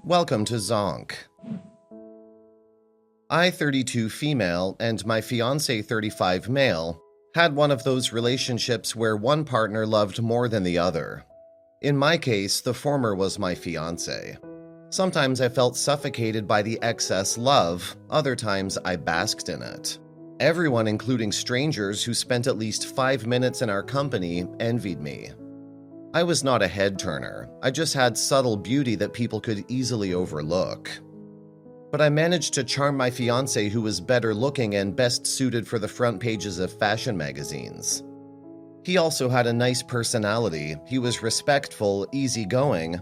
Welcome to Zonk. I, 32 female, and my fiance, 35 male, had one of those relationships where one partner loved more than the other. In my case, the former was my fiance. Sometimes I felt suffocated by the excess love, other times I basked in it. Everyone, including strangers who spent at least 5 minutes in our company, envied me. I was not a head-turner, I just had subtle beauty that people could easily overlook. But I managed to charm my fiancé, who was better looking and best suited for the front pages of fashion magazines. He also had a nice personality, he was respectful, easygoing,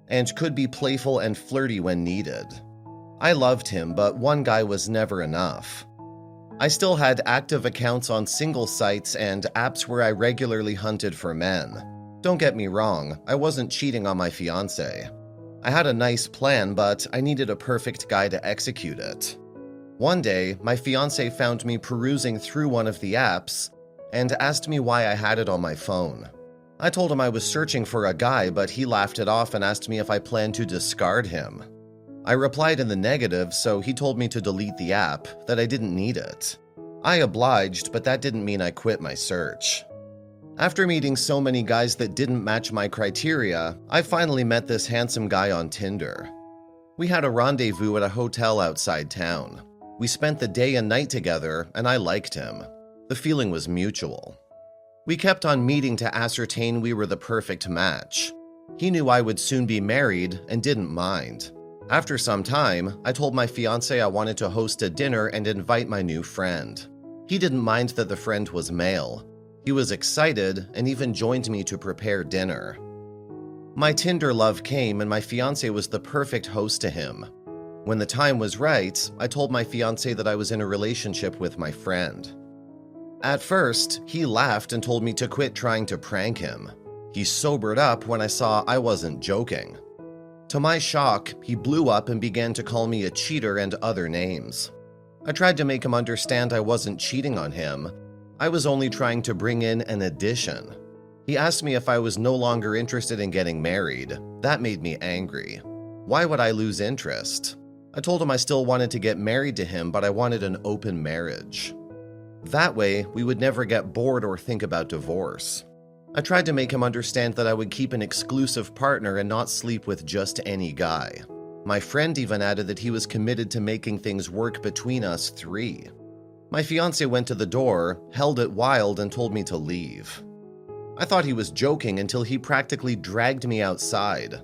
and could be playful and flirty when needed. I loved him, but one guy was never enough. I still had active accounts on single sites and apps where I regularly hunted for men. Don't get me wrong, I wasn't cheating on my fiancé. I had a nice plan, but I needed a perfect guy to execute it. One day, my fiancé found me perusing through one of the apps and asked me why I had it on my phone. I told him I was searching for a guy, but he laughed it off and asked me if I planned to discard him. I replied in the negative, so he told me to delete the app, that I didn't need it. I obliged, but that didn't mean I quit my search. After meeting so many guys that didn't match my criteria, I finally met this handsome guy on Tinder. We had a rendezvous at a hotel outside town. We spent the day and night together, and I liked him. The feeling was mutual. We kept on meeting to ascertain we were the perfect match. He knew I would soon be married and didn't mind. After some time, I told my fiancé I wanted to host a dinner and invite my new friend. He didn't mind that the friend was male. He was excited and even joined me to prepare dinner. My Tinder love came and my fiancé was the perfect host to him. When the time was right, I told my fiancé that I was in a relationship with my friend. At first, he laughed and told me to quit trying to prank him. He sobered up when I saw I wasn't joking. To my shock, he blew up and began to call me a cheater and other names. I tried to make him understand I wasn't cheating on him. I was only trying to bring in an addition. He asked me if I was no longer interested in getting married. That made me angry. Why would I lose interest? I told him I still wanted to get married to him, but I wanted an open marriage. That way, we would never get bored or think about divorce. I tried to make him understand that I would keep an exclusive partner and not sleep with just any guy. My friend even added that he was committed to making things work between us three. My fiancé went to the door, held it wild, and told me to leave. I thought he was joking until he practically dragged me outside.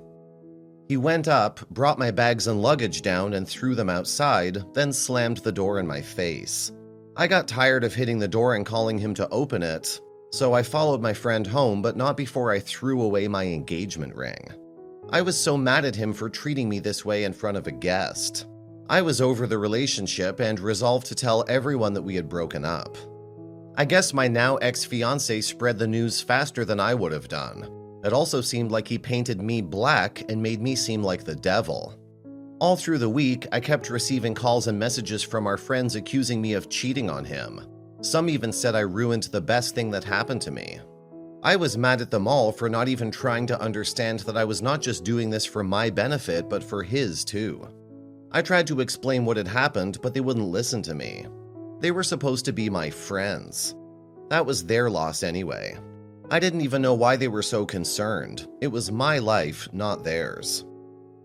He went up, brought my bags and luggage down and threw them outside, then slammed the door in my face. I got tired of hitting the door and calling him to open it, so I followed my friend home, but not before I threw away my engagement ring. I was so mad at him for treating me this way in front of a guest. I was over the relationship and resolved to tell everyone that we had broken up. I guess my now ex-fiancé spread the news faster than I would have done. It also seemed like he painted me black and made me seem like the devil. All through the week, I kept receiving calls and messages from our friends accusing me of cheating on him. Some even said I ruined the best thing that happened to me. I was mad at them all for not even trying to understand that I was not just doing this for my benefit, but for his too. I tried to explain what had happened, but they wouldn't listen to me. They were supposed to be my friends. That was their loss anyway. I didn't even know why they were so concerned. It was my life, not theirs.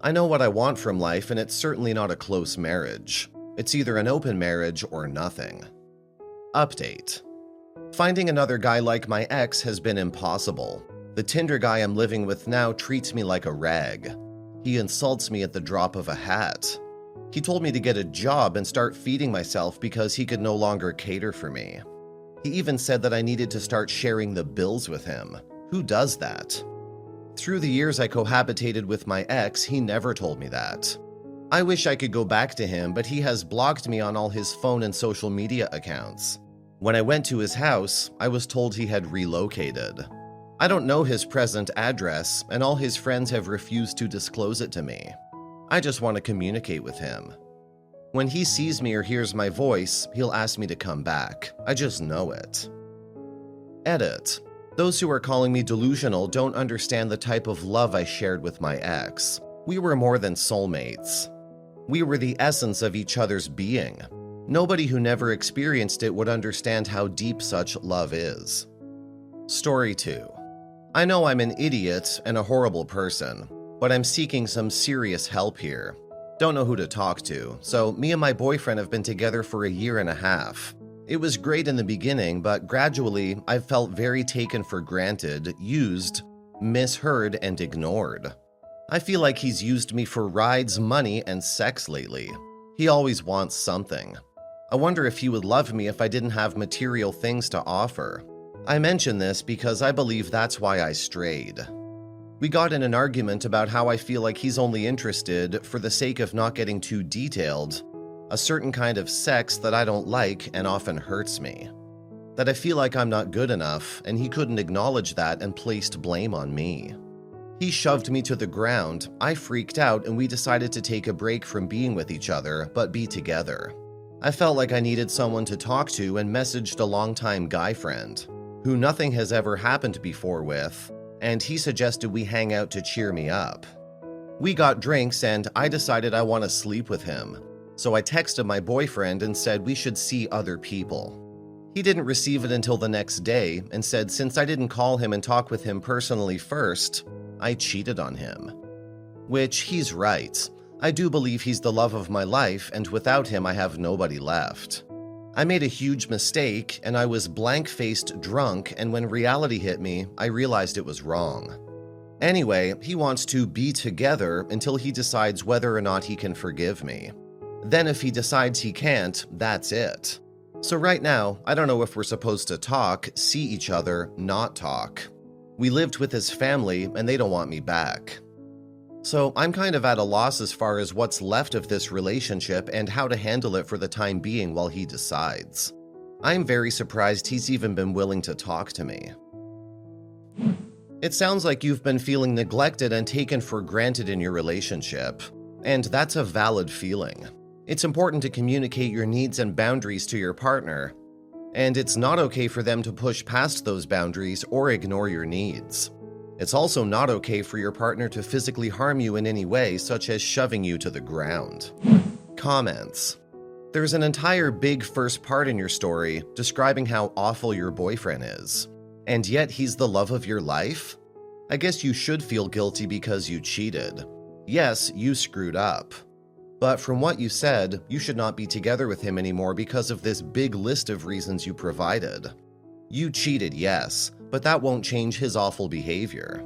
I know what I want from life, and it's certainly not a close marriage. It's either an open marriage or nothing. Update. Finding another guy like my ex has been impossible. The Tinder guy I'm living with now treats me like a rag. He insults me at the drop of a hat. He told me to get a job and start feeding myself because he could no longer cater for me. He even said that I needed to start sharing the bills with him. Who does that? Through the years I cohabitated with my ex, he never told me that. I wish I could go back to him, but he has blocked me on all his phone and social media accounts. When I went to his house, I was told he had relocated. I don't know his present address, and all his friends have refused to disclose it to me. I just want to communicate with him. When he sees me or hears my voice, he'll ask me to come back. I just know it. Edit. Those who are calling me delusional don't understand the type of love I shared with my ex. We were more than soulmates. We were the essence of each other's being. Nobody who never experienced it would understand how deep such love is. Story 2. I know I'm an idiot and a horrible person, but I'm seeking some serious help here. Don't know who to talk to, so me and my boyfriend have been together for a year and a half. It was great in the beginning, but gradually I've felt very taken for granted, used, misheard, and ignored. I feel like he's used me for rides, money, and sex lately. He always wants something. I wonder if he would love me if I didn't have material things to offer. I mention this because I believe that's why I strayed. We got in an argument about how I feel like he's only interested, for the sake of not getting too detailed, a certain kind of sex that I don't like and often hurts me. That I feel like I'm not good enough, and he couldn't acknowledge that and placed blame on me. He shoved me to the ground, I freaked out, and we decided to take a break from being with each other, but be together. I felt like I needed someone to talk to and messaged a longtime guy friend, who nothing has ever happened before with, and he suggested we hang out to cheer me up. We got drinks and I decided I want to sleep with him, so I texted my boyfriend and said we should see other people. He didn't receive it until the next day and said since I didn't call him and talk with him personally first, I cheated on him. Which he's right. I do believe he's the love of my life, and without him I have nobody left. I made a huge mistake, and I was blank-faced drunk, and when reality hit me, I realized it was wrong. Anyway, he wants to be together until he decides whether or not he can forgive me. Then if he decides he can't, that's it. So right now, I don't know if we're supposed to talk, see each other, not talk. We lived with his family, and they don't want me back. So I'm kind of at a loss as far as what's left of this relationship and how to handle it for the time being while he decides. I'm very surprised he's even been willing to talk to me. It sounds like you've been feeling neglected and taken for granted in your relationship, and that's a valid feeling. It's important to communicate your needs and boundaries to your partner, and it's not okay for them to push past those boundaries or ignore your needs. It's also not okay for your partner to physically harm you in any way, such as shoving you to the ground. Comments. There's an entire big first part in your story describing how awful your boyfriend is, and yet he's the love of your life? I guess you should feel guilty because you cheated. Yes, you screwed up. But from what you said, you should not be together with him anymore because of this big list of reasons you provided. You cheated, yes, but that won't change his awful behavior.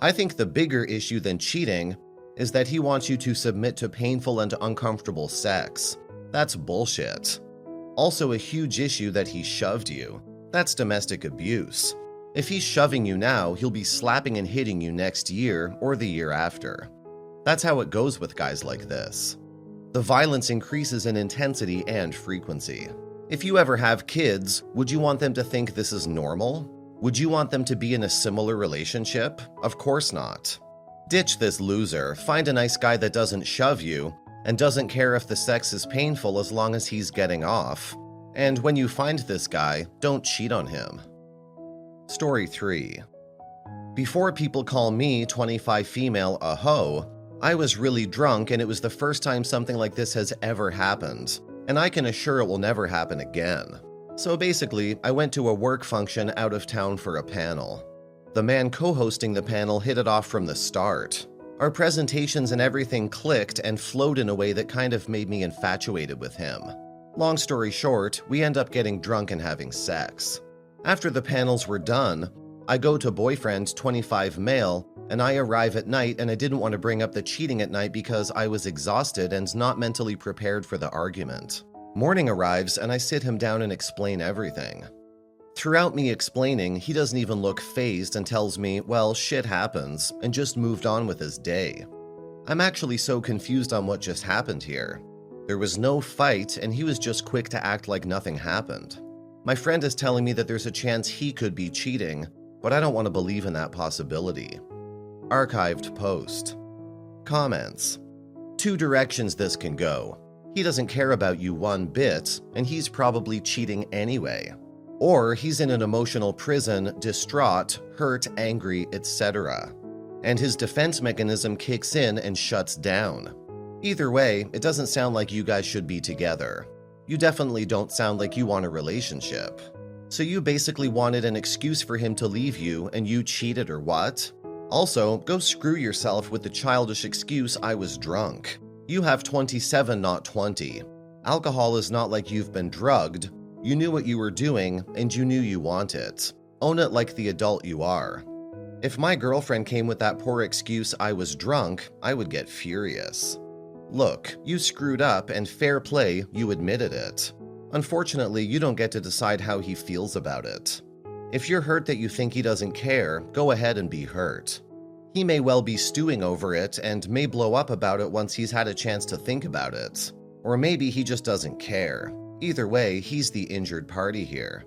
I think the bigger issue than cheating is that he wants you to submit to painful and uncomfortable sex. That's bullshit. Also a huge issue that he shoved you. That's domestic abuse. If he's shoving you now, he'll be slapping and hitting you next year or the year after. That's how it goes with guys like this. The violence increases in intensity and frequency. If you ever have kids, would you want them to think this is normal? Would you want them to be in a similar relationship? Of course not. Ditch this loser, find a nice guy that doesn't shove you, and doesn't care if the sex is painful as long as he's getting off. And when you find this guy, don't cheat on him. Story 3. Before people call me, 25 female, a hoe, I was really drunk and it was the first time something like this has ever happened, and I can assure it will never happen again. So basically, I went to a work function out of town for a panel. The man co-hosting the panel hit it off from the start. Our presentations and everything clicked and flowed in a way that kind of made me infatuated with him. Long story short, we end up getting drunk and having sex. After the panels were done, I go to boyfriend, 25 male, and I arrive at night, and I didn't want to bring up the cheating at night because I was exhausted and not mentally prepared for the argument. Morning arrives and I sit him down and explain everything. Throughout me explaining, he doesn't even look fazed and tells me, well, shit happens, and just moved on with his day. I'm actually so confused on what just happened here. There was no fight and he was just quick to act like nothing happened. My friend is telling me that there's a chance he could be cheating, but I don't want to believe in that possibility. Archived post. Comments. 2 directions this can go. He doesn't care about you one bit, and he's probably cheating anyway. Or he's in an emotional prison, distraught, hurt, angry, etc. and his defense mechanism kicks in and shuts down. Either way, it doesn't sound like you guys should be together. You definitely don't sound like you want a relationship. So you basically wanted an excuse for him to leave you and you cheated or what? Also, go screw yourself with the childish excuse I was drunk. You have 27, not 20. Alcohol is not like you've been drugged. You knew what you were doing and you knew you want it. Own it like the adult you are. If my girlfriend came with that poor excuse I was drunk, I would get furious. Look, you screwed up and fair play, you admitted it. Unfortunately, you don't get to decide how he feels about it. If you're hurt that you think he doesn't care, go ahead and be hurt. He may well be stewing over it and may blow up about it once he's had a chance to think about it. Or maybe he just doesn't care. Either way, he's the injured party here.